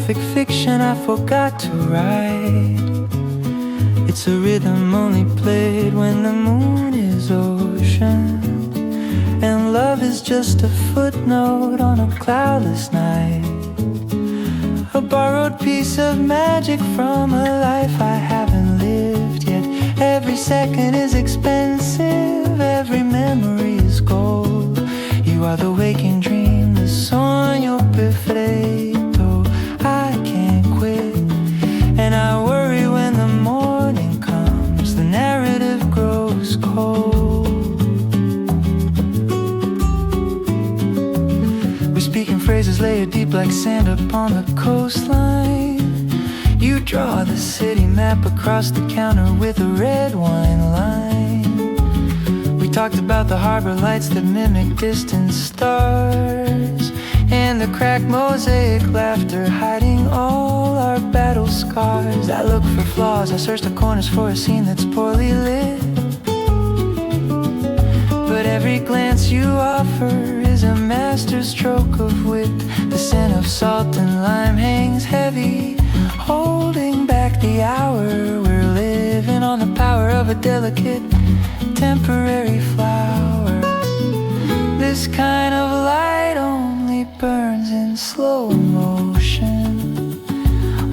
perfect fiction I forgot to write. It's a rhythm only played when the moon is ocean, and love is just a footnote on a cloudless night. A borrowed piece of magic from a life I haven't lived yet. Every second is expensive, every memory is gold. You are the waking dream, the sogno perfetto. I can't quit, and I worry when the morning comes, the narrative grows cold. We're speaking phrases layered deep like sand upon the coastline. You draw the city map across the counter with a red wine line. We talked about the harbor lights that mimic distant stars, and the cracked mosaic laughter hiding all our battle scars. I look for flaws, I search the corners for a scene that's poorly lit, but every glance you offer is a master stroke of wit. The scent of salt and lime hangs heavy, holding back the hour. We're living on the power of a delicate, temporary flower. This kind of light only burns in slow motion,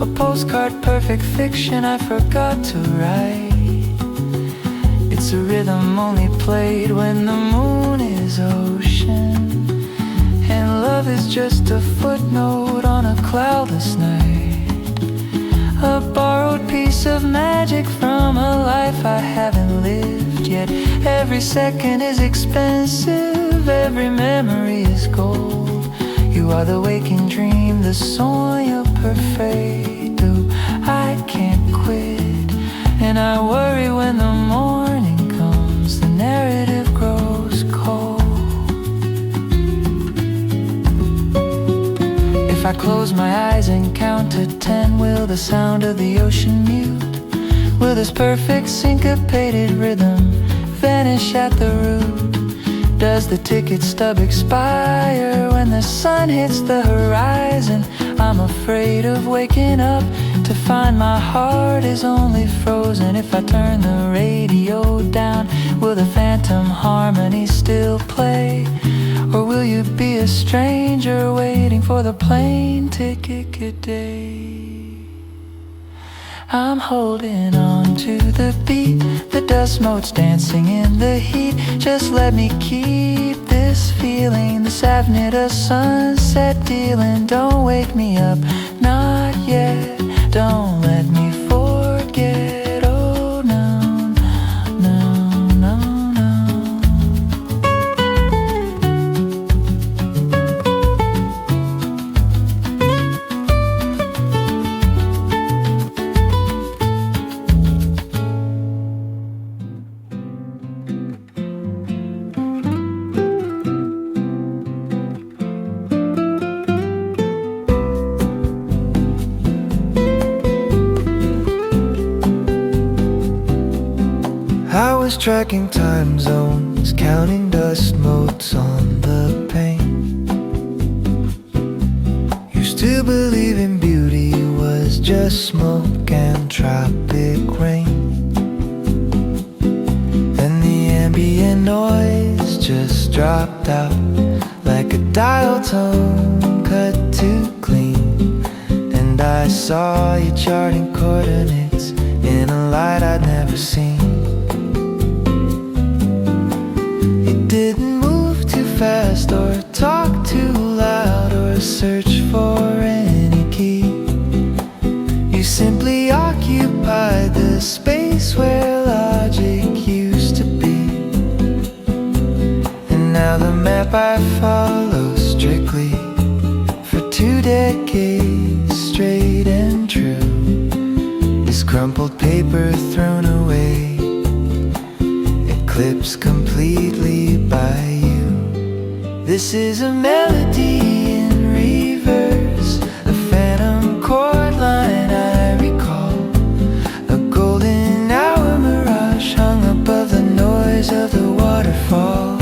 a postcard perfect fiction I forgot to write. It's a rhythm only played when the moon is ocean, and love is just a footnote on a cloudless night. A borrowed piece of magic from a life I haven't lived yet. Every second is expensive, every memory is gold. You are the waking dream, the sogno perfetto. I can't quit, and I worry when the morning comes, the narrative grows cold. If I close my eyes and count to 10, will the sound of the ocean mute? Will this perfect syncopated rhythm vanish at the root? Does the ticket stub expire when the sun hits the horizon? I'm afraid of waking up to find my heart is only frozen. If I turn the radio down, will the phantom harmony still play? Or will you be a stranger waiting for the plane ticket day? I'm holding on to the beat, the dust motes dancing in the heat. Just let me keep this feeling, this Avenida Sunset dealing. Don't wake me up, not yet, don't let me forget. Oh no, no, no, no. I was tracking time zones, counting dust motes on the pane. Used to believe in beauty was just smoke and tropic rain. Then the ambient noise just dropped out like a dial tone cut too clean. And I saw you charting coordinates in a light I'd never seen. Didn't move too fast or talk too loud or search for any key. You simply occupied the space where logic used to be. And now the map I follow strictly for 2 decades straight and true is crumpled paper thrown away, eclipsed completely by you. This is a melody in reverse, a phantom chord line I recall, a golden hour mirage hung above the noise of the waterfall.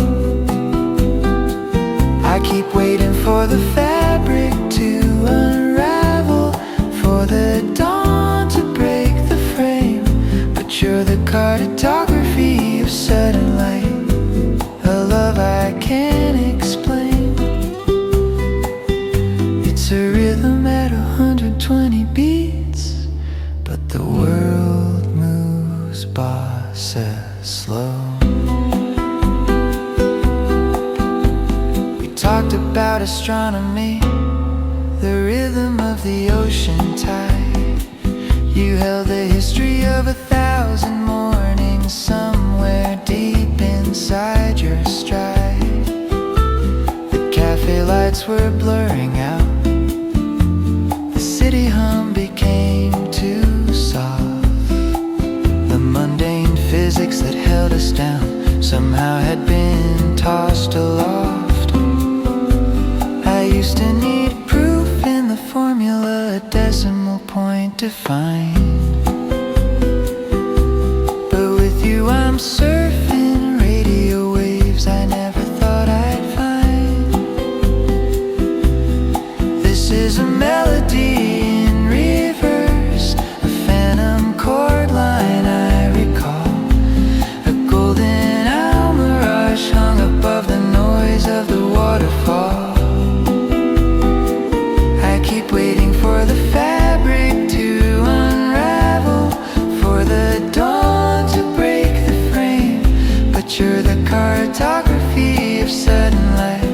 I keep waiting for the fabric to unravel astronomy, the rhythm of the ocean tide. You held the history of 1,000 mornings somewhere deep inside your stride. The cafe lights were blurring out. The city hum became too soft. The mundane physics that held us down somehow had been tossed aloft. I used to need proof in the formula, a decimal point defined. But with you I'm surfing radio waves I never thought I'd find. This is a melody in reverse, a phantom chord line I recall, a golden mirage hung above the noise of the waterfall. I keep waiting for the fabric to unravel, for the dawn to break the frame. But you're the cartography of sudden light,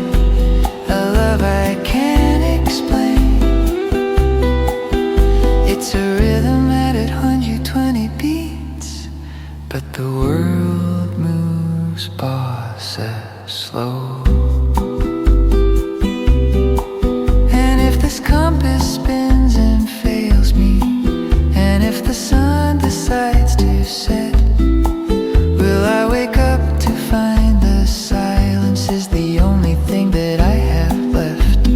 a love I can't explain. It's a rhythm at 120 beats, but the world moves bosses slow. And if this compass spins and fails me, and if the sun decides to set, will I wake up to find the silence is the only thing that I have left?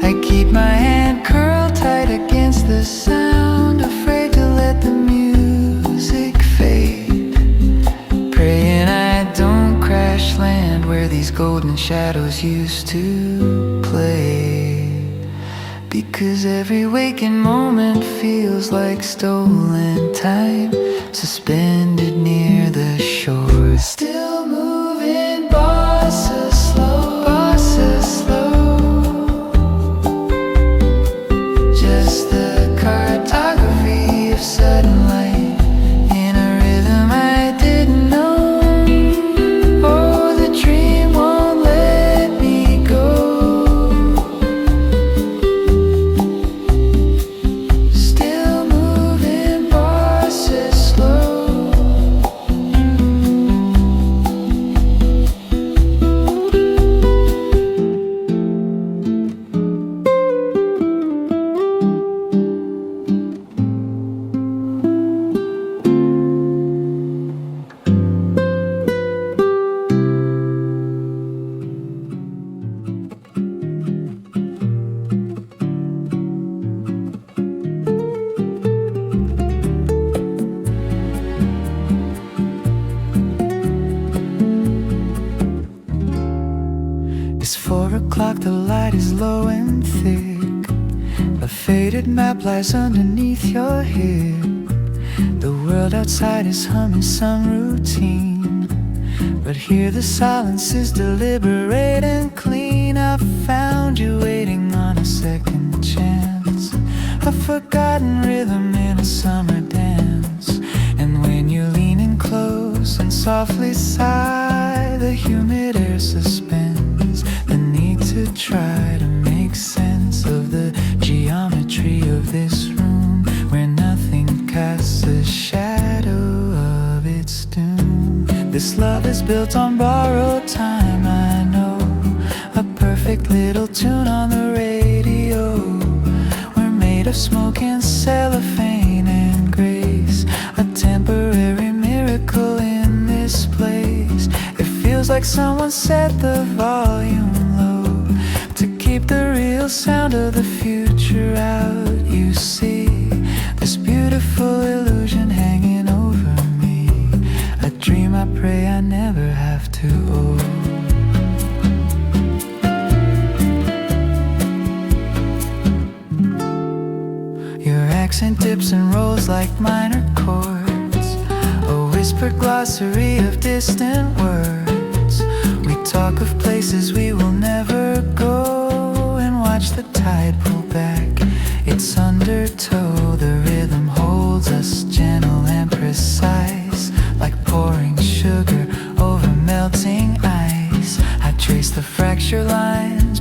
I keep my hand curled tight against the sound, afraid to let the music fade, praying I don't crash land where these golden shadows used to play. Because every waking moment feels like stolen time, suspended near the shore. Still moving, bosses slow, bosses slow. Just the cartography of sudden light in a rhythm I didn't know. Oh, the dream won't let me go. Still moving, bosses slow. It's 4 o'clock, the light is low and thick. A faded map lies underneath your hip. The world outside is humming some routine, but here the silence is deliberate and clean. I found you waiting on a second chance, a forgotten rhythm in a summer dance. And when you lean in close and softly sigh, the humid air suspends the need to try to make sense of the geometry of this room, where nothing casts a shadow of its doom. This love is built on borrowed time, I know, a perfect little tune on the radio. We're made of smoke and cellophane and grace, a temporary miracle in this place. It feels like someone set the volume low to keep the real sound of the future out. You see this beautiful illusion hanging over me, a dream I pray I never have to own. Your accent dips and rolls like minor chords, a whispered glossary of distant words. We talk of places we will never go and watch the tide pull back its undertow. The rhythm holds us gentle and precise, like pouring sugar over melting ice. I trace the fracture lines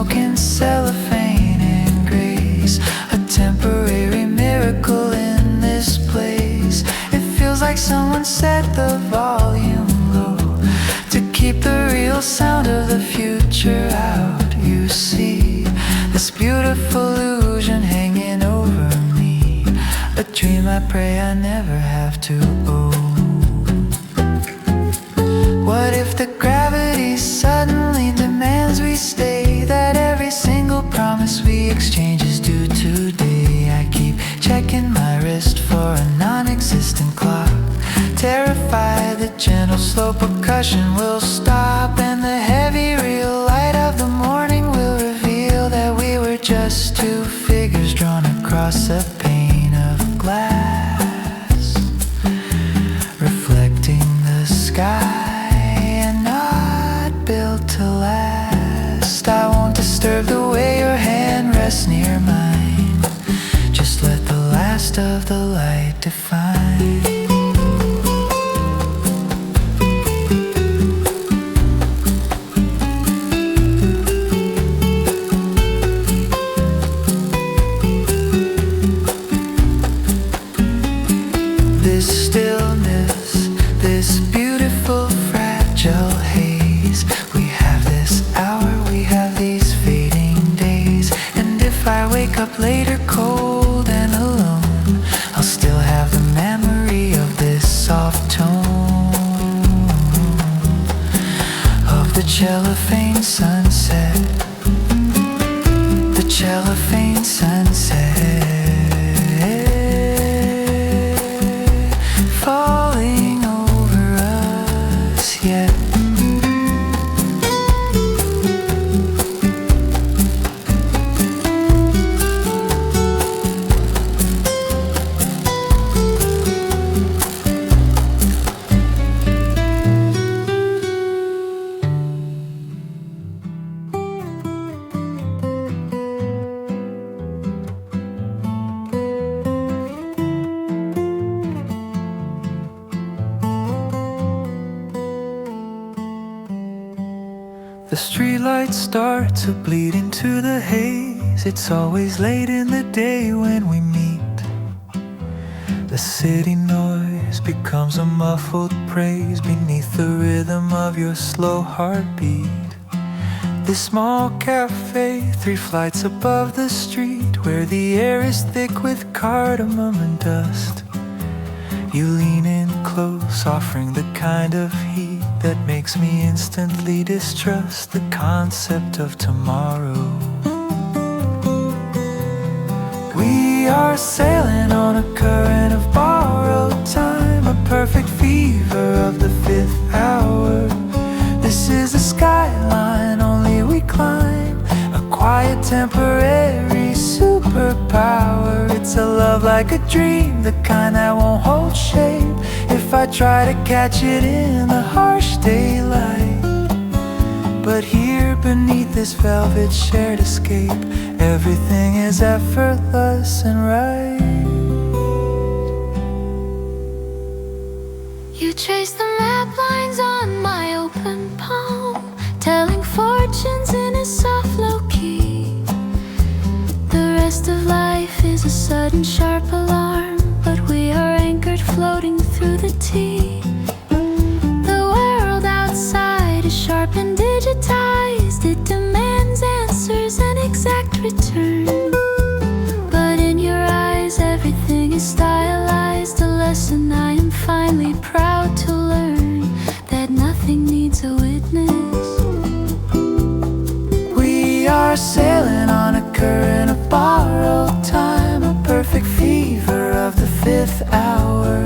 smoke in cellophane and grace, a temporary miracle in this place. It feels like someone set the volume low to keep the real sound of the future out. You see this beautiful illusion hanging over me, a dream I pray I never have to own. What if the gravity suddenly demands we stay, that every single promise we exchange is due today? I keep checking my wrist for a non-existent clock, terrified the gentle slow percussion will stop, and the heavy real light of the morning will reveal that we were just two figures drawn across a pane of glass, reflecting the sky and not built to last. I won't disturb the way your hand rests near mine, just let the last of the light define. This stillness, this beautiful fragile haze, we have this hour, we have these fading days, and if I wake up later cold and alone, I'll still have the memory of this soft tone of the Cellophane Sunset, the Cellophane Sunset, falling over us yet. The streetlights start to bleed into the haze. It's always late in the day when we meet. The city noise becomes a muffled praise beneath the rhythm of your slow heartbeat. This small cafe, 3 flights above the street, where the air is thick with cardamom and dust. You lean in close, offering the kind of heat that makes me instantly distrust the concept of tomorrow. We are sailing on a current of borrowed time, a perfect fever of the 5th hour. This is the skyline only we climb, a quiet temporary superpower. It's a love like a dream, the kind that won't hold shape if I try to catch it in the harsh daylight. But here beneath this velvet shared escape, everything is effortless and right. You trace the map lines on my open palm, telling fortunes in a soft low key. The rest of life is a sudden sharp alarm, but we are anchored floating through the tea. The world outside is sharp and digitized, it demands answers and exact return. But in your eyes everything is stylized, a lesson I am finally proud to learn, that nothing needs a witness. We are sailing on a current of borrowed time, a perfect fever of the 5th hour.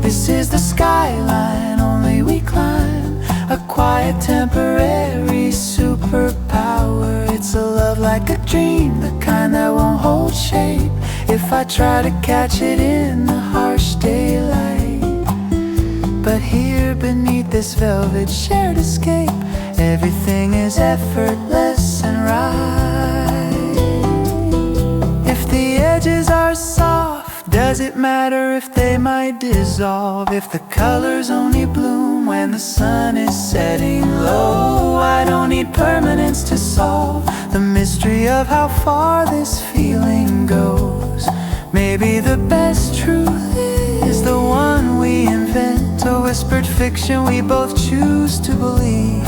This is the skyline only we climb, a quiet temporary superpower. It's a love like a dream, the kind that won't hold shape if I try to catch it in the harsh daylight. But here beneath this velvet shared escape, everything is effortless and right. If the edges are soft, does it matter if they might dissolve? If the colors only bloom when the sun is setting low, I don't need permanence to solve the mystery of how far this feeling goes. Maybe the best truth is the one we invent, a whispered fiction we both choose to believe,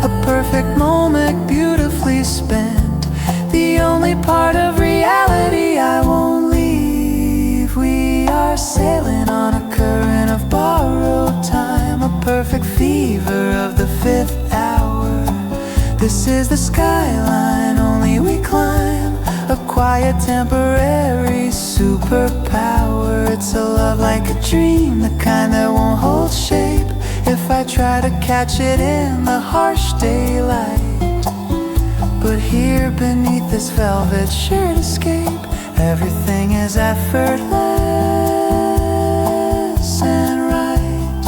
a perfect moment beautifully spent, the only part of reality I won't leave. We are sailing on a current of borrowed time, a perfect fever of the fifth hour. This is the skyline only we climb, a quiet temporary superpower. It's a love like a dream, the kind that won't hold shape if I try to catch it in the harsh daylight. But here beneath this velvet shirt escape, everything is effortless and right.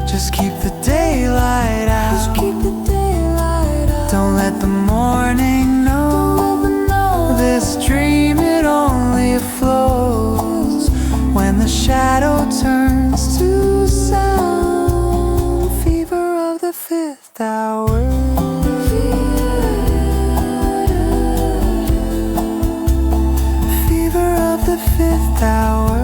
Just keep the daylight out. Just keep the daylight out. Don't let the morning know this dream, it only flows when the shadow turns to sound. Fever of the fifth hour. Fever of the fifth hour.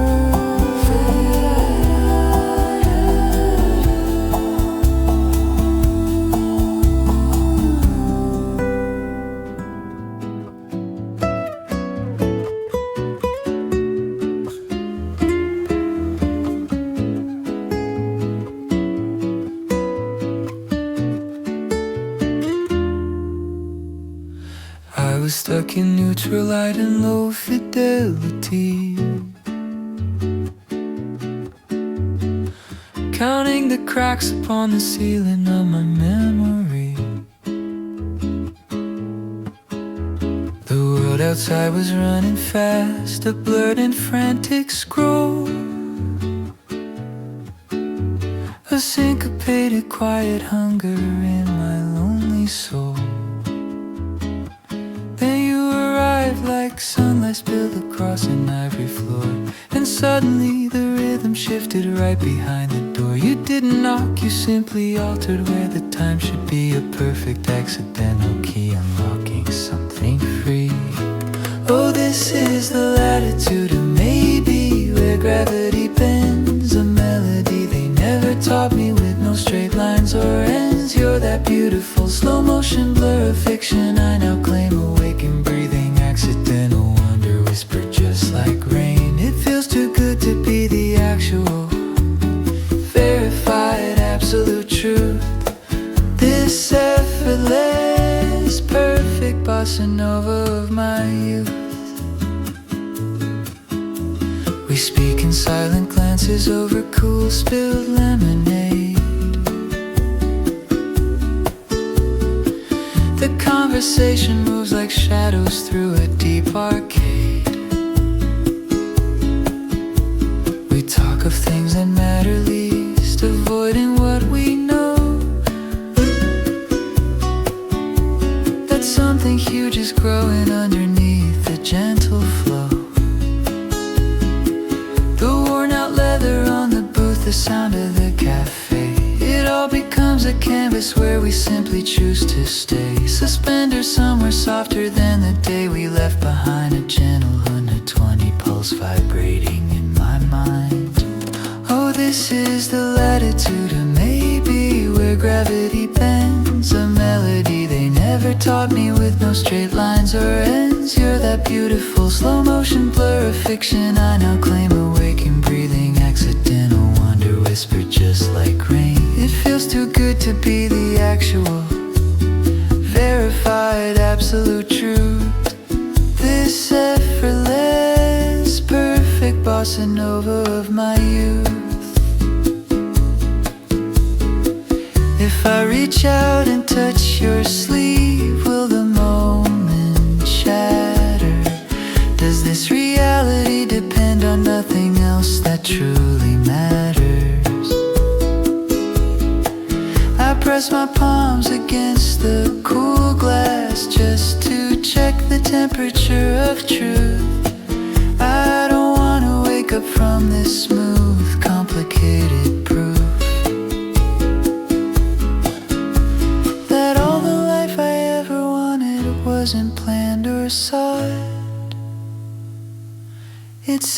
I was stuck in neutral light and low fidelity, counting the cracks upon the ceiling of my memory. The world outside was running fast, a blurred and frantic scroll, a syncopated quiet hunger in my lonely soul. Then you arrived like sunlight spilled across an ivory floor, and suddenly the rhythm shifted right behind the door. You didn't knock, you simply altered where the time should be, a perfect accidental key unlocking something free. Oh, this is the latitude of maybe, where gravity bends, a melody they never taught me with no straight lines or ends. You're that beautiful slow motion blur of fiction I now claim, awake and breathing, accidental wonder whispered just like rain. It feels too good to be the actual, verified absolute truth. This effortless perfect bossa nova of my youth. We speak in silent glances over cool spilled lemonade. The conversation moves like shadows through a deep arcade. We talk of things that matter least, avoiding what we know, that something huge is growing underneath the gentle flow. The worn out leather on the booth, the sound of the cafe, it all becomes a canvas where we simply choose to stay. Suspenders somewhere softer than the day we left behind, a gentle 120 pulse vibrating in my mind. Oh, this is the latitude of maybe, where gravity bends, a melody they never taught me with no straight lines or ends. You're that beautiful slow motion blur of fiction I now claim, awake and breathing, accidental wonder whispered just like rain. It feels too good to be the actual, verified absolute truth. This effortless perfect bossa nova of my youth. If I reach out and touch your sleeve, will the moment shatter? Does this reality depend on nothing else that truly matters? I press my palms against the cool glass just to check the temperature of truth. I don't wanna wake up from this smooth, complicated proof that all the life I ever wanted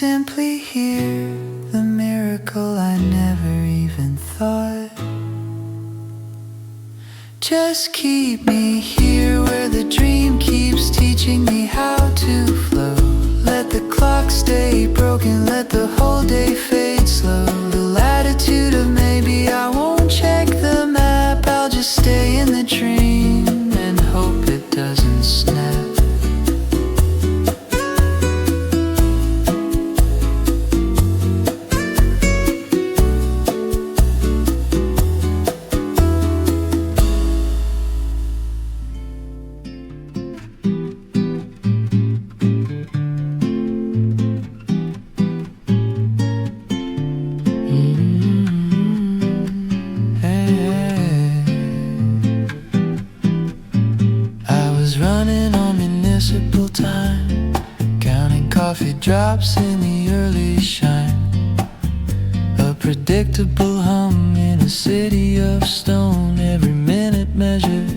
simply hear the miracle I never even thought. Just keep me here where the dream keeps teaching me how to flow. Let the clock stay broken, let the whole day fade slow. The latitude of maybe, I won't check the map, I'll just stay in the dream and hope it doesn't snap. Drops in the early shine, a predictable hum in a city of stone. Every minute measured,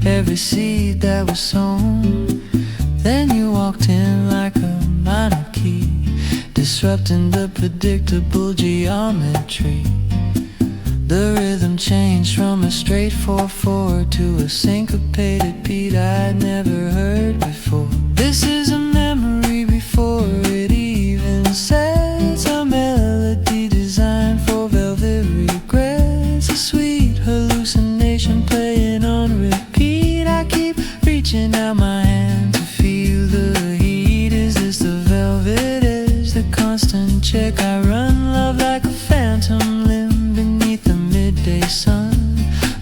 every seed that was sown. Then you walked in like a minor key, disrupting the predictable geometry. The rhythm changed from a straight 4/4 to a syncopated beat I'd never heard before. This is a memory before it even sets, a melody designed for velvet regrets, a sweet hallucination playing on repeat. I keep reaching out my hand to feel the heat. Is this the velvet edge, the constant check? I run love like a phantom limb beneath the midday sun.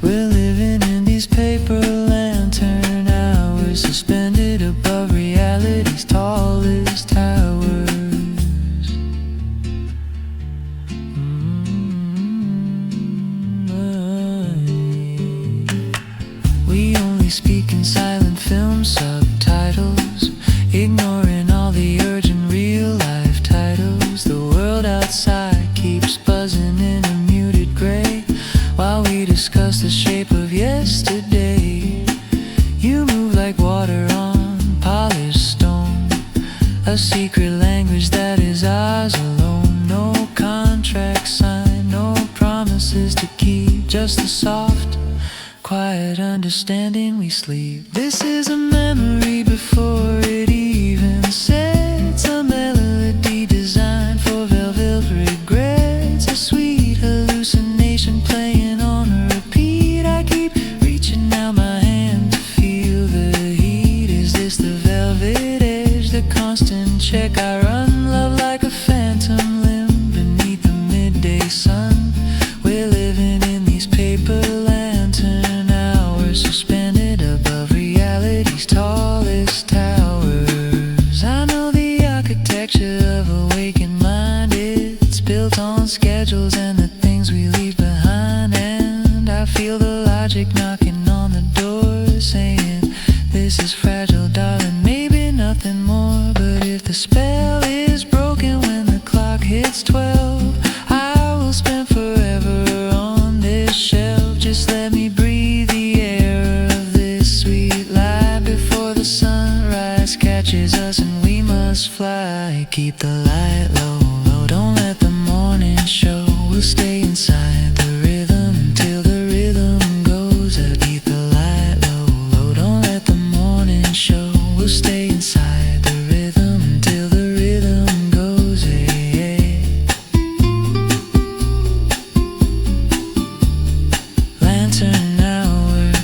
We're living in these paper lantern hours, suspended above reality's tallest towers. We only speak in silent film subtitles, ignoring all the urgent real life titles. The world outside keeps buzzing in a muted gray while we discuss the shape of yesterday. You move like water on polished stone, a secret language that is ours alone. No contract signed, no promises to keep, just the soft, quiet understanding we sleep. This is a memory before it even sets, a melody designed for velvet regrets, a sweet hallucination playing on repeat. I keep reaching out my hand to feel the heat. Is this the velvet edge, the constant check? I run love like a phantom limb beneath the midday sun. We're living in these paper lantern hours, suspended above reality's tallest towers. I know the architecture of a waking mind, it's built on schedules and the things we leave behind. And I feel the logic knocking on the door, saying, this is fragile, darling, maybe nothing more. But if the spell is broken when the clock hits 12, I will spend forever on this shelf. Just let me breathe the air of this sweet light before the sunrise catches us and we must fly. Keep the light low, low, don't let the morning show. We'll stay inside the rhythm until the rhythm goes. Keep the light low, low, don't let the morning show. We'll stay inside the rhythm until the rhythm goes. Hey, hey. Lantern hours,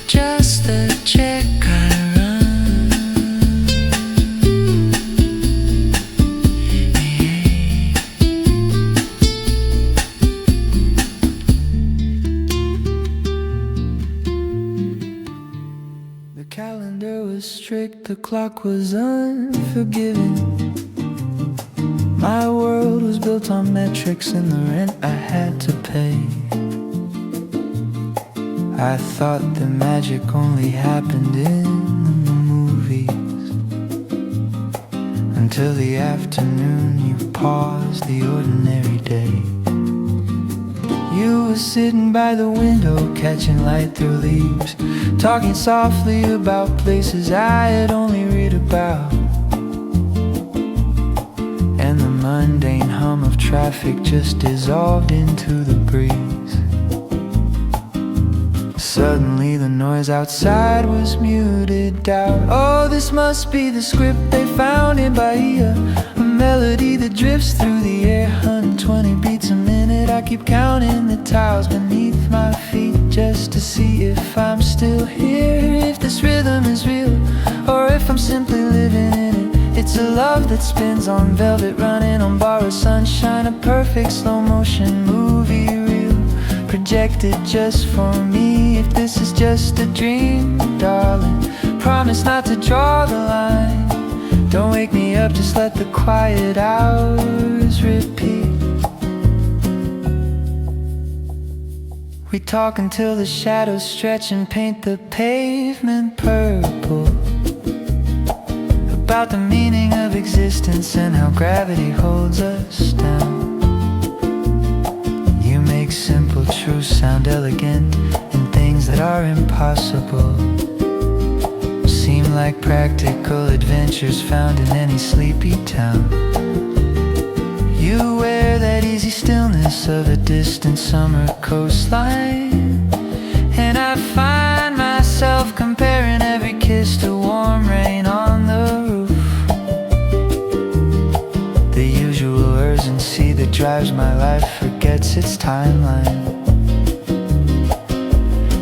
just the check I run. Hey. The calendar was strict, the clock was unforgiving. My world was built on metrics and the rent I had to pay. I thought the magic only happened in the movies, until the afternoon you paused the ordinary day. You were sitting by the window, catching light through leaves, talking softly about places I had only read about. mundane hum of traffic just dissolved into the breeze. Suddenly the noise outside was muted out. Oh, this must be the script they found in Bahia, a melody that drifts through the air, 120 beats a minute. I keep counting the tiles beneath my feet just to see if I'm still here, if this rhythm is real, or if I'm simply living in it. It's a love that spins on velvet, running on borrowed sunshine, a perfect slow motion movie reel projected just for me. If this is just a dream, darling, promise not to draw the line. Don't wake me up, just let the quiet hours repeat. We talk until the shadows stretch and paint the pavement purple, about the meaning of existence and how gravity holds us down. You make simple truths sound elegant, and things that are impossible seem like practical adventures found in any sleepy town. You wear that easy stillness of a distant summer coastline, and I find myself comparing every kiss to warm rain on the roof. The usual urgency that drives my life forgets its timeline,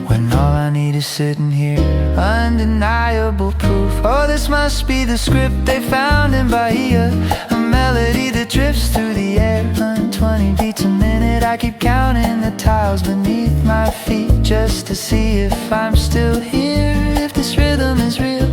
when all I need is sitting here, undeniable proof. Oh, this must be the script they found in Bahia, a melody that drifts through the air, 120 beats a minute. I keep counting the tiles beneath my feet just to see if I'm still here, if this rhythm is real,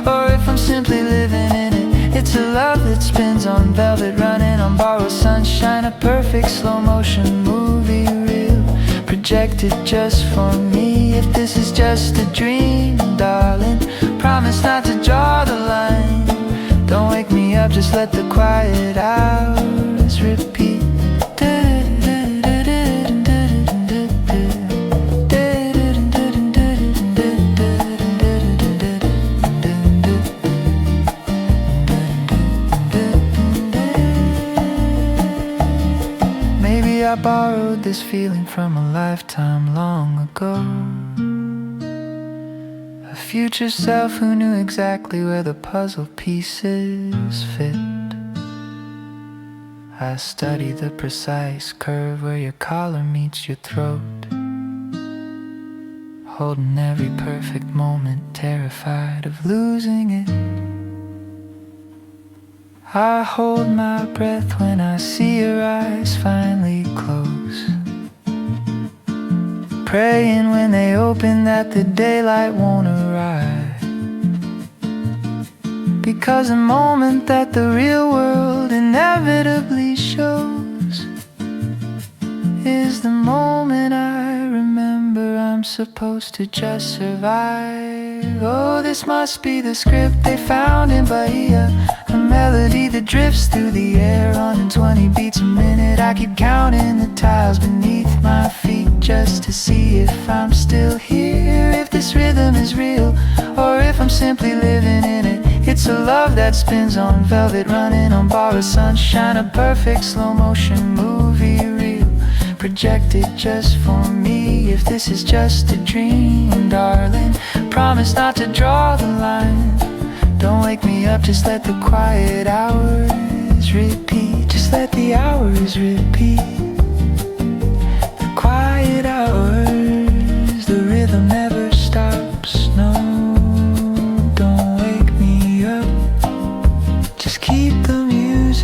or if I'm simply living in it. It's a love that spins on velvet, running on borrowed sunshine, a perfect slow motion movie reel projected just for me. If this is just a dream, darling, promise not to draw the line. Don't wake me up, just let the quiet hours repeat. Maybe I borrowed this feeling from a lifetime long ago, a future self who knew exactly where the puzzle pieces fit. I study the precise curve where your collar meets your throat, holding every perfect moment, terrified of losing it. I hold my breath when I see your eyes finally close, praying when they open that the daylight won't arrive, because the moment that the real world inevitably shows is the moment I remember I'm supposed to just survive. Oh, this must be the script they found in Bahia, a melody that drifts through the air, 120 beats a minute. I keep counting the tiles beneath my feet just to see if I'm still here, if this rhythm is real, or if I'm simply living in it. It's a love that spins on velvet, running on borrowed sunshine, a perfect slow motion movie reel projected just for me. If this is just a dream, darling, promise not to draw the line. Don't wake me up, just let the quiet hours repeat. Just let the hours repeat. The quiet hours, the rhythm never stops. No, don't wake me up, just keep the music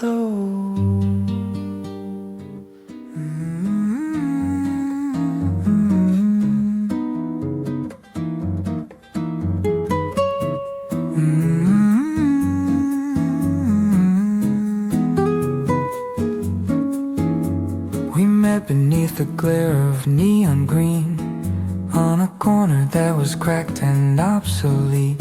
low. Beneath the glare of neon green, on a corner that was cracked and obsolete.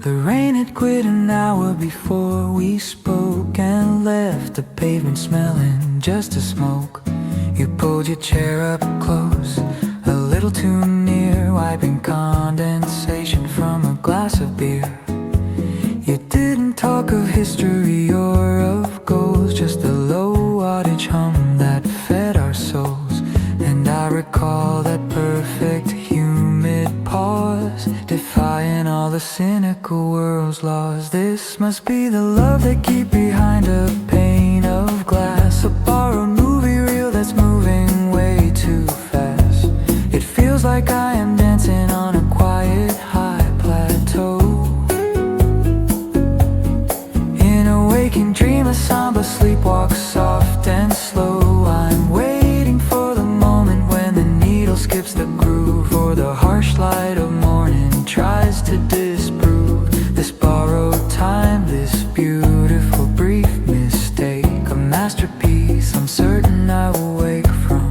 The rain had quit an hour before we spoke, and left the pavement smelling just of smoke. You pulled your chair up close, a little too near, wiping condensation from a glass of beer. You didn't talk of history or of goals, just a low wattage hum that fed our souls. And I recall that perfect humid pause, defying all the cynical world's laws. This must be the love they keep behind a pane of glass, a borrowed movie reel that's moving way too fast. It feels like I am dancing on a quiet high plateau. In a waking dream, a samba sleepwalk, soft and slow. I'm waiting for the moment when the needle skips the groove, or the harsh light of morning tries to disprove this borrowed time, this beautiful brief mistake, a masterpiece I'm certain I will wake from.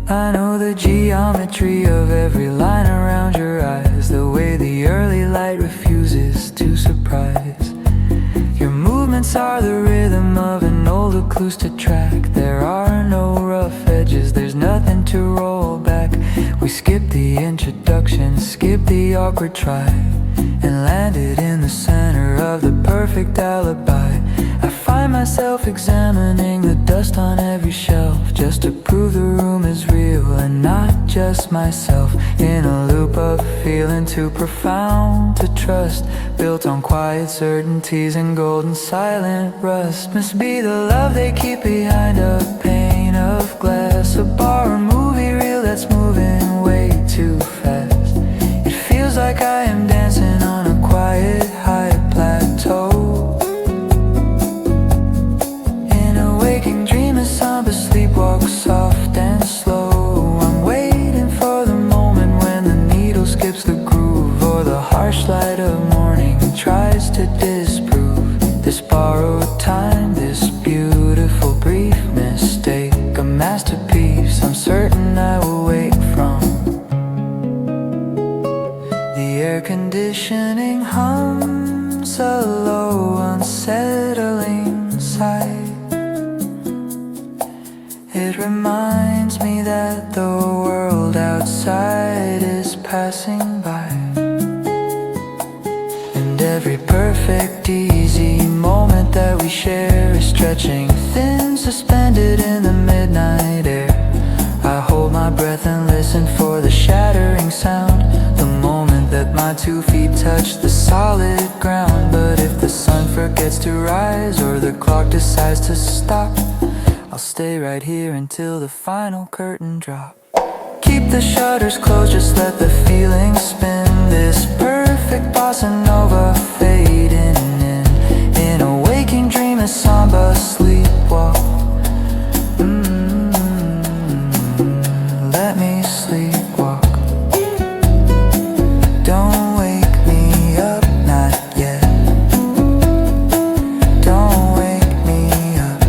I know the geometry of every line around your eyes, the way the early light refuses to surprise. Your movements are the rhythm of an old acoustic track. There are no rough edges, there's nothing to roll back. We skip the introduction, skip the awkward try, and landed in the center of the perfect alibi. I find myself examining the dust on every shelf, just to prove the room is real and not just myself. In a loop of feeling too profound to trust, built on quiet certainties and golden silent rust. Must be the love they keep behind a pane of glass, a borrowed movie reel that's moving way too fast. It feels like I am dancing on a quiet high plateau. In a waking dream, a samba sleepwalk, soft and slow. I'm waiting for the moment when the needle skips the groove, or the harsh light of morning tries to disprove this borrowed time, this beautiful brief mistake, a masterpiece I'm certain I will wake from. The air conditioning hums a low, unsettling sight. It reminds me that the world outside is passing by, and every perfect easy moment that we share is stretching thin, suspended in the midnight air. I hold my breath and listen for the shattering sound, the moment that my 2 feet touch the solid ground. But if the sun forgets to rise or the clock decides to stop, I'll stay right here until the final curtain drop. Keep the shutters closed, just let the feeling spin, this perfect bossa nova fading in a waking dream, a samba sleepwalk. Let me sleepwalk. Don't wake me up, not yet. Don't wake me up.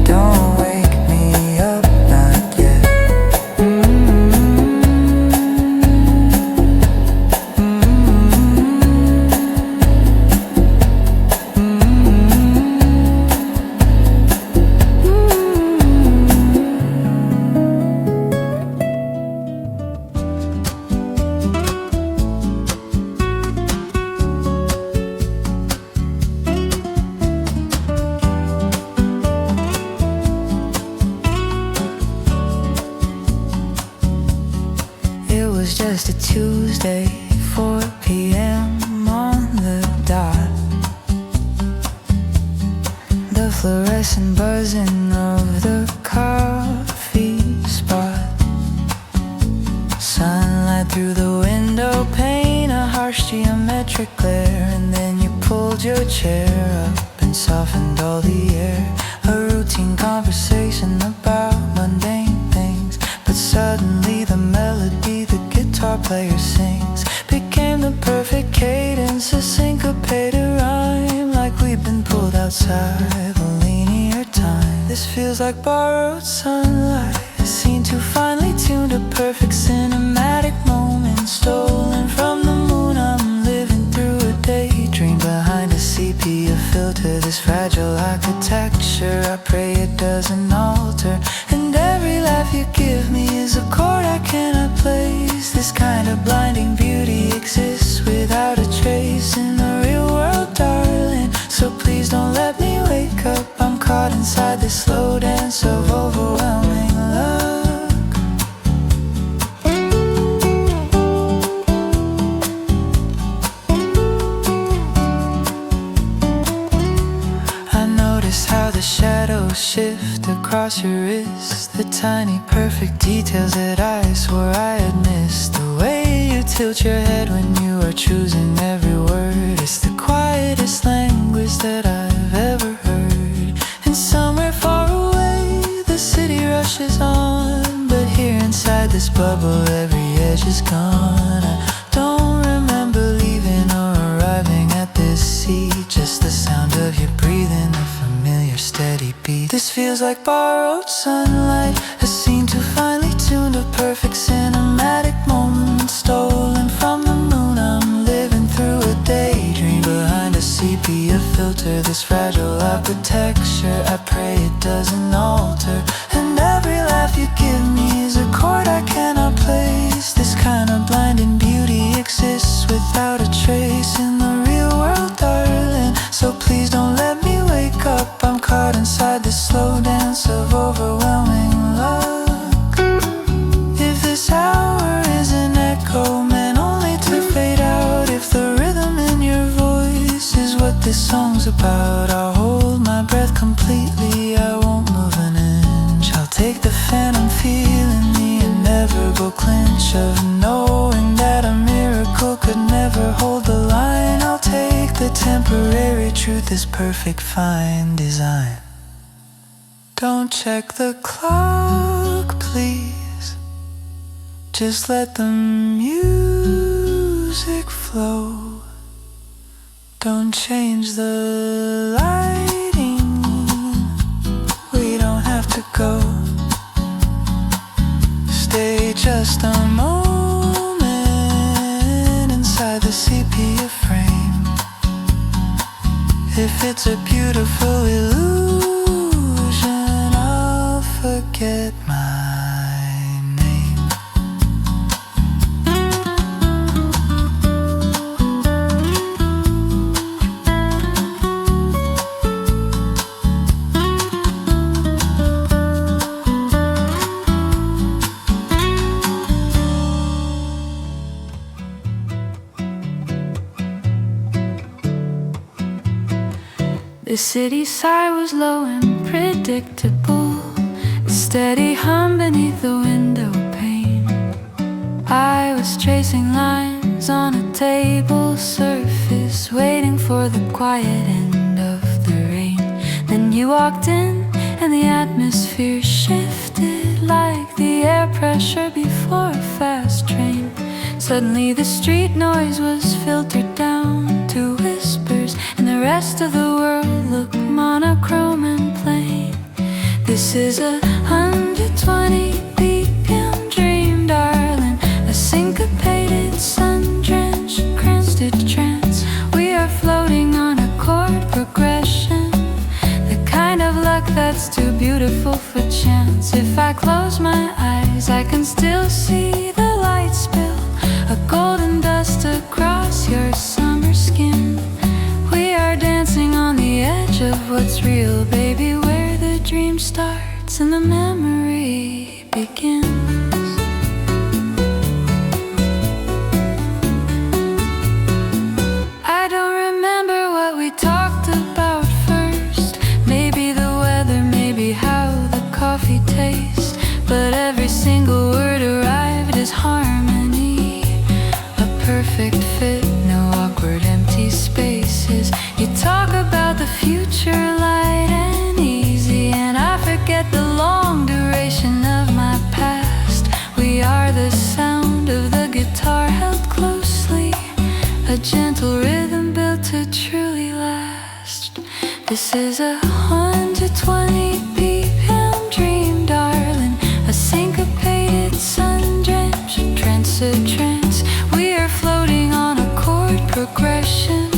Don't wake me up, not yet. It was just a Tuesday, 4 p.m. on the dot. The fluorescent buzzing of the coffee spot, sunlight through the window pane, a harsh geometric glare. And then you pulled your chair up and softened all the air, a routine conversation about mundane things. But suddenly the melody the guitar player sings became the perfect cadence, a syncopated rhyme, like we've been pulled outside a linear time. This feels like borrowed sunlight, seen too finely tuned, a perfect cinematic moment stolen from the moon. I'm living through a daydream behind a sepia filter, this fragile architecture. I pray it doesn't alter, and every laugh you blinding beauty exists without a trace in the real world, darling. So please don't let me wake up. I'm caught inside this slow dance of overwhelming luck. I notice how the shadows shift across your wrist, the tiny perfect details that I swore I had missed. The way you tilt your head when you are choosing every word, it's the quietest language that I've ever heard. And somewhere far away the city rushes on, but here inside this bubble every edge is gone. I don't remember leaving or arriving at this seat, just the sound of you breathing, a familiar steady beat. This feels like borrowed sunlight, a scene too finely tuned, a perfect cinematic moment stolen from the moon. I'm living through a daydream behind a sepia filter, this fragile architecture, I pray it doesn't alter. And every laugh you give me is a chord I cannot place. This kind of blinding beauty exists without a trace in the real world, darling. So please don't let me wake up. I'm caught inside this slow dance of overwhelming luck. If this hour is an echo meant only to fade out, if the rhythm in your voice is what this song's about, I'll hold my breath completely, I won't move an inch. I'll take the phantom feeling, the inevitable clinch of knowing that a miracle could never hold the line. I'll take the temporary truth as perfect fine design. Don't check the clock, please. Just let the music flow. Don't change the lighting. We don't have to go. Stay just a moment inside the sepia frame. If it's a beautiful illusion, I'll forget my name. The city sigh was low and predictable, a steady hum beneath the window pane. I was tracing lines on a table surface, waiting for the quiet end of the rain. Then you walked in and the atmosphere shifted like the air pressure before a fast train. Suddenly the street noise was filtered down to whispers, and the rest of the world looked monochrome and plain. This is 120 BPM dream, darling, a syncopated, sun-drenched, crested trance. We are floating on a chord progression, the kind of luck that's too beautiful for chance. If I close my eyes, I can still see the light spill, a golden dust across your summer skin. We are dancing on the edge of what's real, baby, where the dream starts and the memory begins. I don't remember what we talked about first. Maybe the weather, maybe how the coffee tastes, but every single word arrived as harmony, a perfect fit, no awkward empty spaces. You talk about the future light and easy, and I forget the long duration of my past. We are the sound of the guitar held closely, a gentle rhythm built to truly last. This is 120 BPM dream, darling, a syncopated, sun-drenched trance, a trance. We are floating on a chord progression,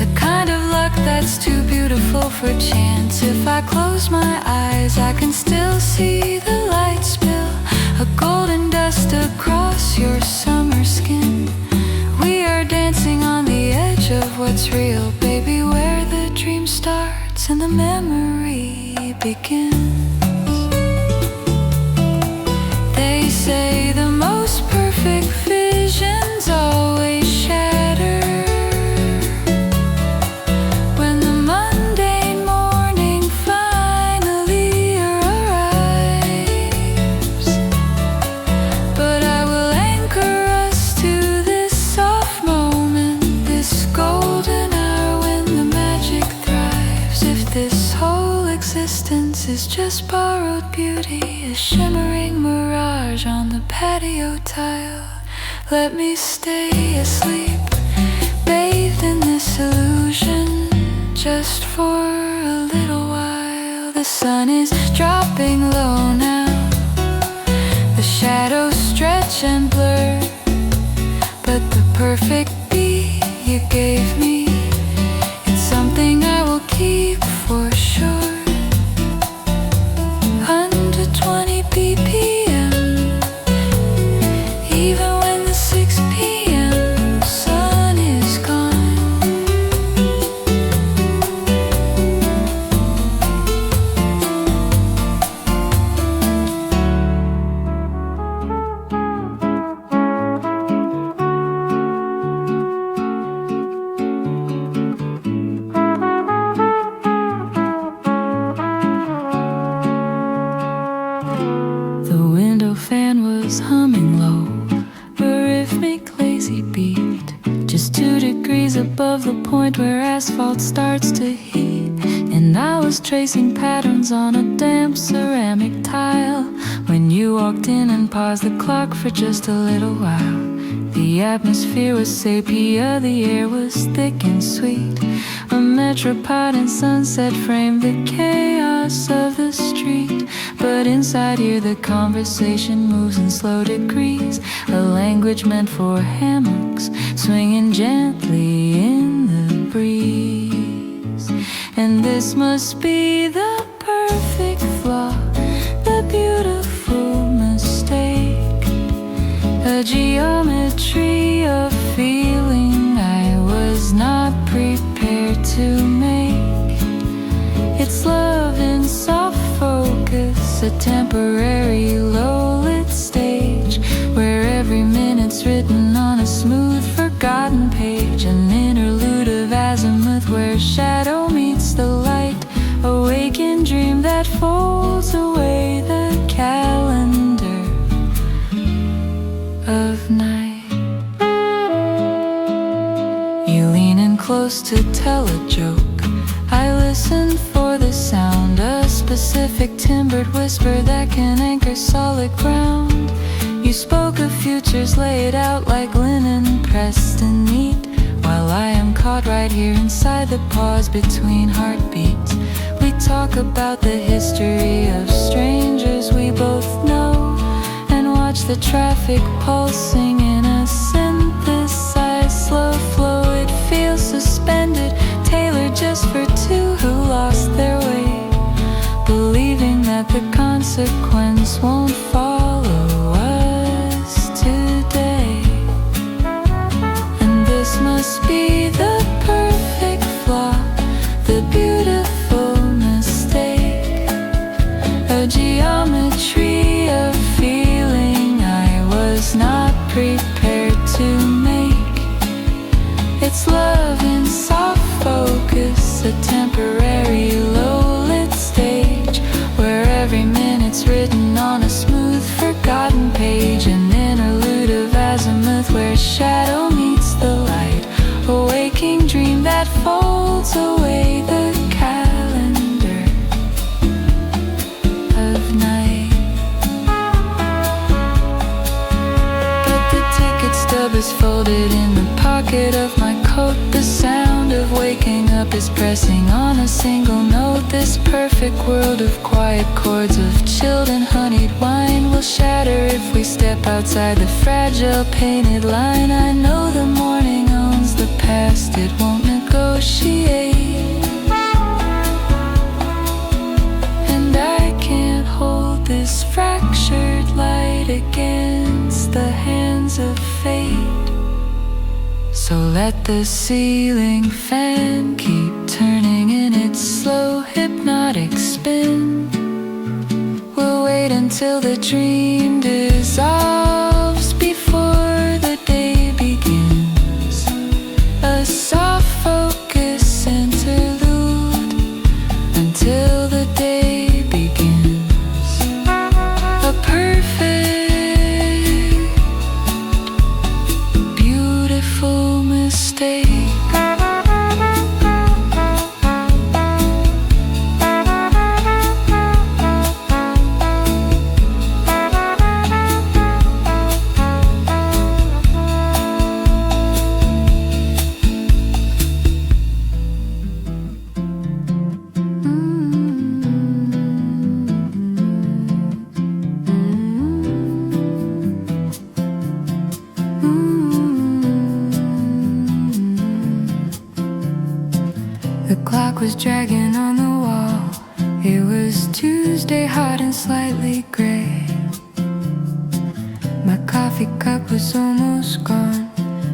the kind of luck that's too beautiful for chance. If I close my eyes, I can still see the light spill, a a golden dust across your summer skin. We are dancing on the edge of what's real, baby, where the dream starts and the memory begins. They say the most perfect visions always shatter when the mundane morning finally arrives. But I will anchor us to this soft moment, this golden hour when the magic thrives. If this whole existence is just borrowed beauty, a shimmering mirage on the patio tile, let me stay asleep, bathed in this illusion, just for a little while. The sun is dropping low now, the shadows stretch and blur, but the perfect beat you gave me, it's something I will keep for sure. 120 BPM, even when the 6 p.m. sun is gone. The window fan was humming low, a rhythmic lazy beat, just 2 degrees above the point where asphalt starts to heat. And I was tracing patterns on a damp ceramic tile when you walked in and paused the clock for just a little while. The atmosphere was sepia, the air was thick and sweet. A metropod and sunset framed the chaos of the street. But inside here the conversation moves in slow degrees, a language meant for hammocks, swinging gently in the breeze. And this must be the perfect flaw, the beautiful mistake, a geometry of feeling I was not prepared to make. It's love in soft focus, a temporary low-lit stage where every minute's written on a smooth forgotten page, an interlude of azimuth where shadow meets the light, a waking dream that folds away the calendar of night. You lean in close to tell a joke, I listen for the sound, a specific timbered whisper that can anchor solid ground. You spoke of futures laid out like linen pressed and neat, while I am caught right here inside the pause between heartbeats. We talk about the history of strangers we both know, and watch the traffic pulsing in a synthesized slow flow. It feels suspended, tailored just for 2 who lost their way, believing that the consequence won't follow us today. And this must be the perfect flaw, the beautiful mistake, a geometry of feeling I was not prepared to make. It's love in soft focus, a temporary low-lit stage where every minute's written on a smooth forgotten page, an interlude of azimuth where shadow meets the light, a waking dream that folds away the calendar of night. But the ticket stub is folded in the pocket of my coat, the sound of waking up is pressing on a single note. This perfect world of quiet chords of chilled and honeyed wine will shatter if we step outside the fragile painted line. I know the morning owns the past, it won't negotiate, and I can't hold this fractured light So let the ceiling fan keep turning in its slow hypnotic spin. We'll wait until the dream dissolves before the day begins. A soft focus interlude until the day begins. A perfect, beautiful mistake. The clock was dragging on the wall. It was Tuesday, hot and slightly gray. My coffee cup was almost gone,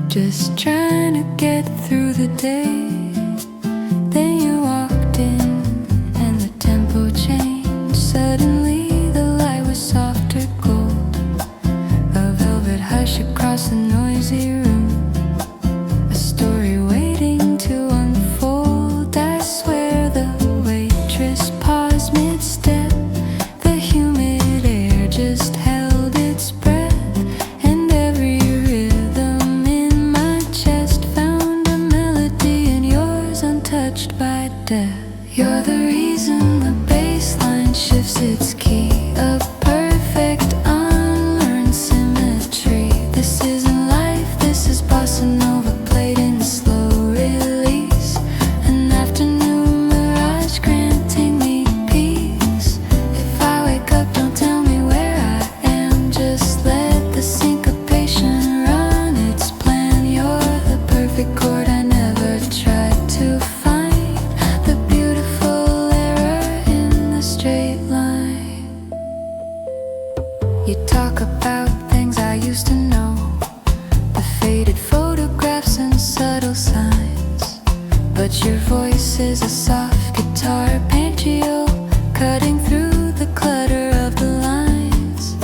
just trying to get through the day. Then you walked in and the tempo changed. Suddenly the light was softer gold, a velvet hush across the noisy room. A story waiting to unfold. I swear the waitress paused mid-step. The humid air just held its breath, and every rhythm in my chest found a melody in yours untouched by death. You're the reason the bass line shifts its key. A perfect unlearned symmetry. This isn't life, this is bossa nova played in slow release. An afternoon mirage granting me peace. If I wake up, don't tell me where I am. Just let the syncopation run its plan. You're the perfect chord I never tried to find. The beautiful error in the straight line. You talk about things I used to know, the faded photographs and subtle signs. But your voice is a soft guitar arpeggio, cutting through the clutter of the lines.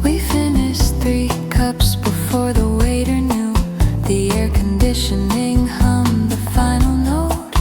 We finished 3 cups before the waiter knew. The air conditioning hummed the final note,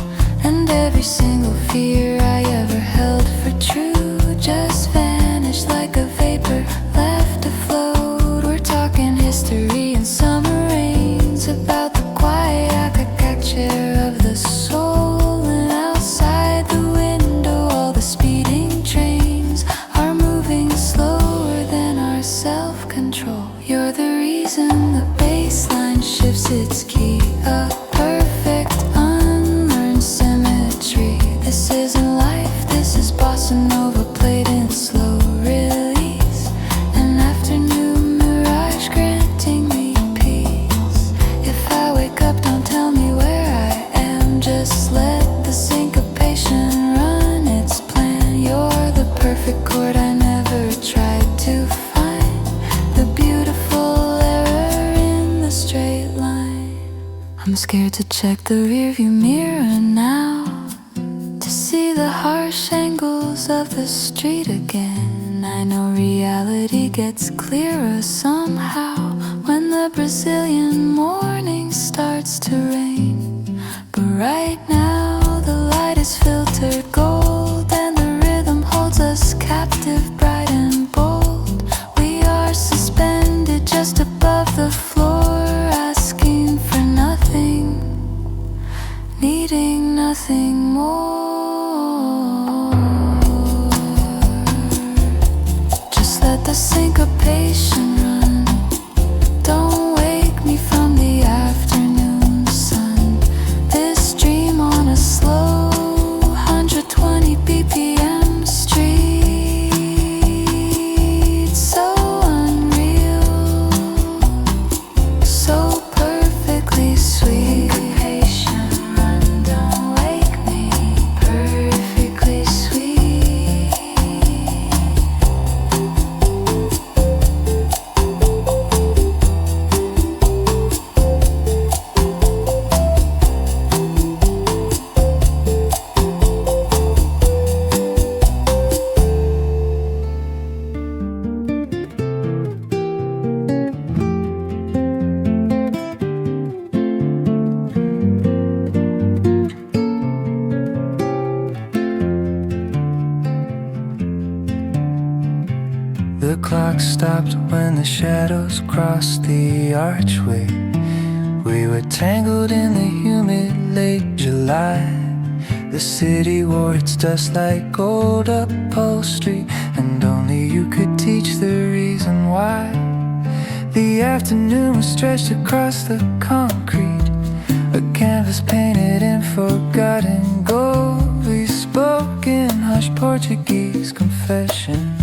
and every single fear I ever held for true just vanished like a vapor left afloat. We're talking history and summer rains, about the quiet architecture of the soul. And outside the window, all the speeding trains are moving slower than our self-control. You're the reason the bass line shifts its key. A perfect unlearned symmetry. This isn't life, this is bossa nova played in slow release. An afternoon mirage granting me peace. If I wake up, don't tell me where I am. Just let the syncopation run its plan. You're the perfect chord I never tried to find. The beautiful error in the straight line. I'm scared to check the rearview mirror now, to see the harsh angles of the street again. I know reality gets clearer somehow when the Brazilian morning starts to rain. But right now the light is filtered gold, and the rhythm holds us captive, bright and bold. We are suspended just above the floor, asking for nothing, needing nothing more. Just let the syncopation run. Don't wake me from the stopped when the shadows crossed the archway. We were tangled in the humid late July. The city wore its dust like gold upholstery, and only you could teach the reason why. The afternoon was stretched across the concrete, a canvas painted in forgotten gold. We spoke in hushed Portuguese confessions,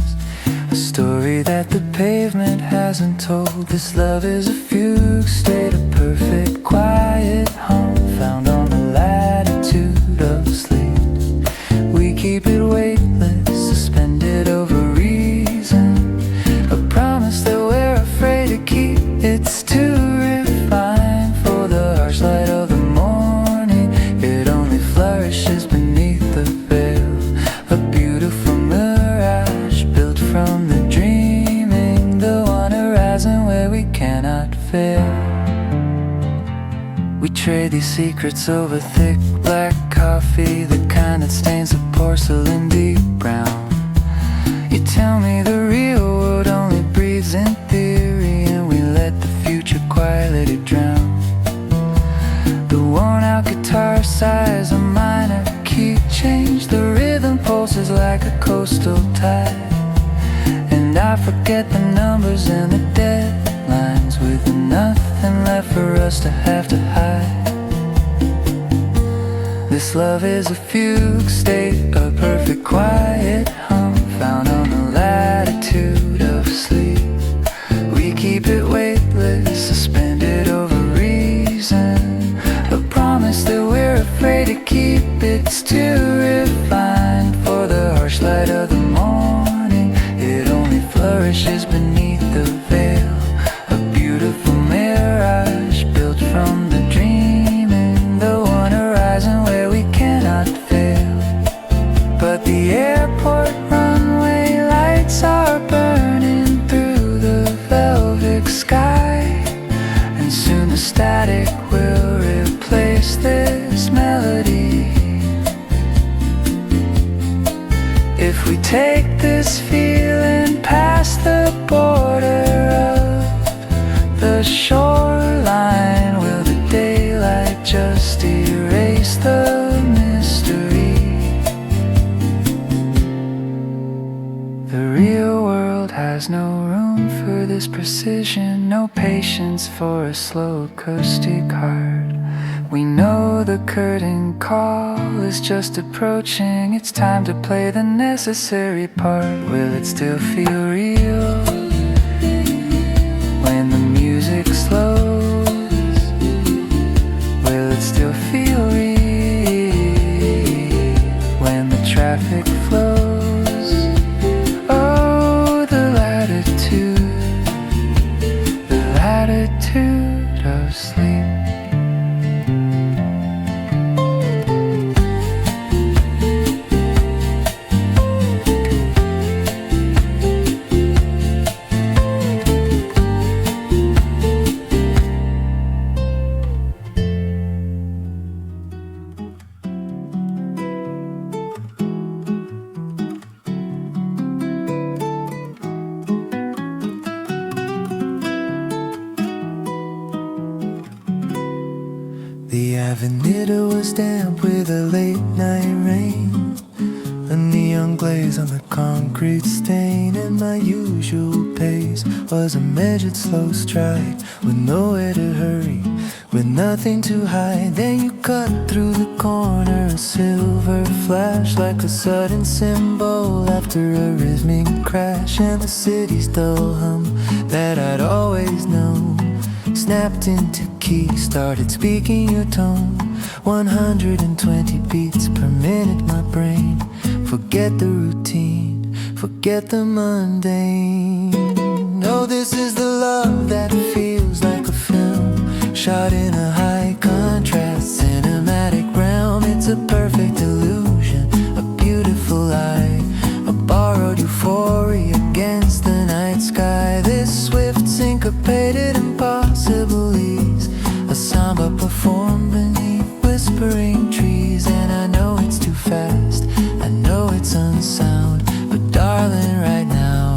a story that the pavement hasn't told. This love is a fugue state, a perfect quiet home found on the latitude of sleep. We keep it weightless, suspended over reason, a promise that we're afraid to keep. It's too refined for the harsh light of the morning. It only flourishes beneath the veil, a beautiful mirage built from the dreaming, the one horizon where we cannot fail. We trade these secrets over thick black coffee, the kind that stains the porcelain deep brown. You tell me the real world only breathes in theory, and we let the future quiet let it drown. The worn out guitar sighs a minor key change, the rhythm pulses like a coastal tide, and I forget the numbers and the deadlines, with nothing left for us to have to hide. This love is a fugue state, a perfect quiet hum found on the latitude of sleep. We keep it weightless, suspended over reason, a promise that we're afraid to keep. It's too refined for the harsh light of the morning. It only flourishes beneath the veil, a beautiful mirage built from the dreaming, the one horizon where we cannot fail. But the airport runway lights are burning through the velvet sky, and soon the static will replace this melody. If we take this feeling past the border of the shoreline, will the daylight just erase the mystery? The real world has no room for this precision, no patience for a slow acoustic heart. We know the curtain call is just approaching, it's time to play the necessary part. Will it still feel real when the music slows? Will it still feel real when the traffic flows? Oh, the latitude of sleep. The Avenida was damp with a late night rain, a neon glaze on the concrete stain, and my usual pace was a measured slow stride with nowhere to hurry, with nothing to hide. Then you cut through the corner, a silver flash like a sudden symbol after a rhythmic crash, and the city's dull hum that I'd always known snapped into key, started speaking your tone. 120 beats per minute, my brain. Forget the routine, forget the mundane. Oh, this is the love that feels like a film shot in a high contrast cinematic realm. It's a perfect illusion, a beautiful lie, a borrowed euphoria against the night sky. This swift syncopated impossible ease, a samba performed beneath whispering trees. And I know it's too fast, I know it's unsound, but darling, right now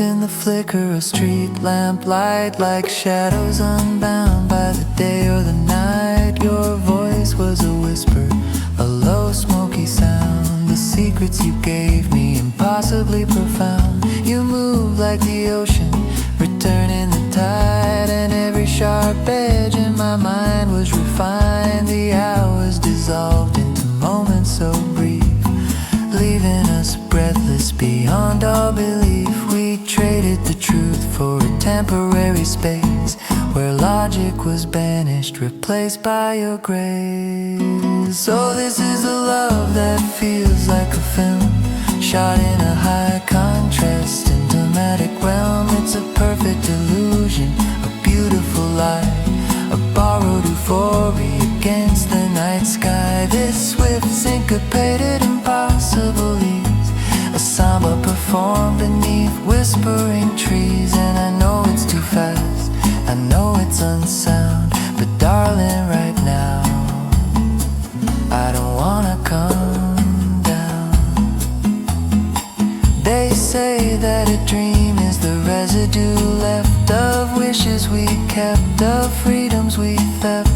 in the flicker of street lamp light, like shadows unbound by the day or the night. Your voice was a whisper, a low smoky sound. The secrets you gave me, impossibly profound. You moved like the ocean, returning the tide, and every sharp edge in my mind was refined. The hours dissolved into moments so brief, leaving us breathless beyond all belief. We traded the truth for a temporary space where logic was banished, replaced by your grace. So this is a love that feels like a film, shot in a high contrast and dramatic realm. It's a perfect illusion, a beautiful lie, a borrowed euphoria against the night sky. This swift syncopated impossible ease, a samba performed beneath whispering trees. And I know it's too fast, I know it's unsound, but darling, right now I don't wanna come down. They say that a dream is the residue left of wishes we kept, of freedoms we theft.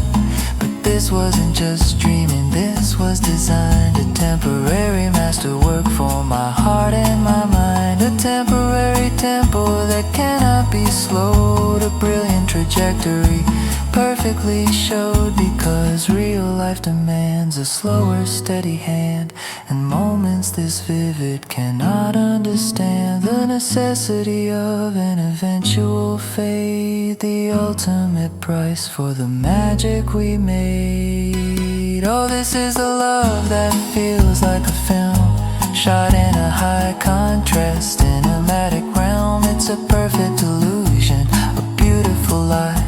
But this wasn't just dreaming, this was designed, a temporary masterwork for my heart and my mind. A temporary tempo that cannot be slowed, a brilliant trajectory perfectly showed, because real life demands a slower, steady hand, and moments this vivid cannot understand the necessity of an eventual fade, the ultimate price for the magic we made. Oh, this is the love that feels like a film, shot in a high contrast cinematic realm. It's a perfect illusion, a beautiful lie,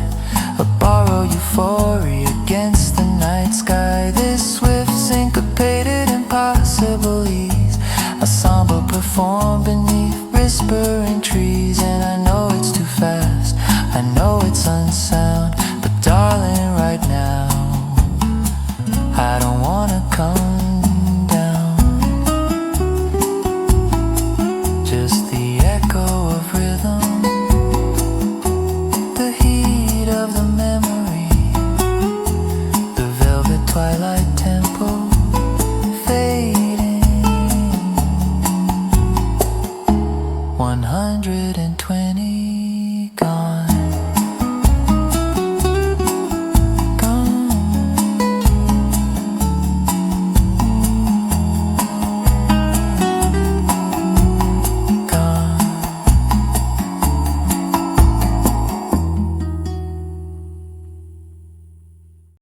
a borrowed euphoria against the night sky. This swift syncopated impossible ease, a samba performed beneath whispering trees. And I know it's too fast, I know it's unsound, but darling, right now I don't wanna come down. Just the echo of rhythm, the heat of the memory, the velvet twilight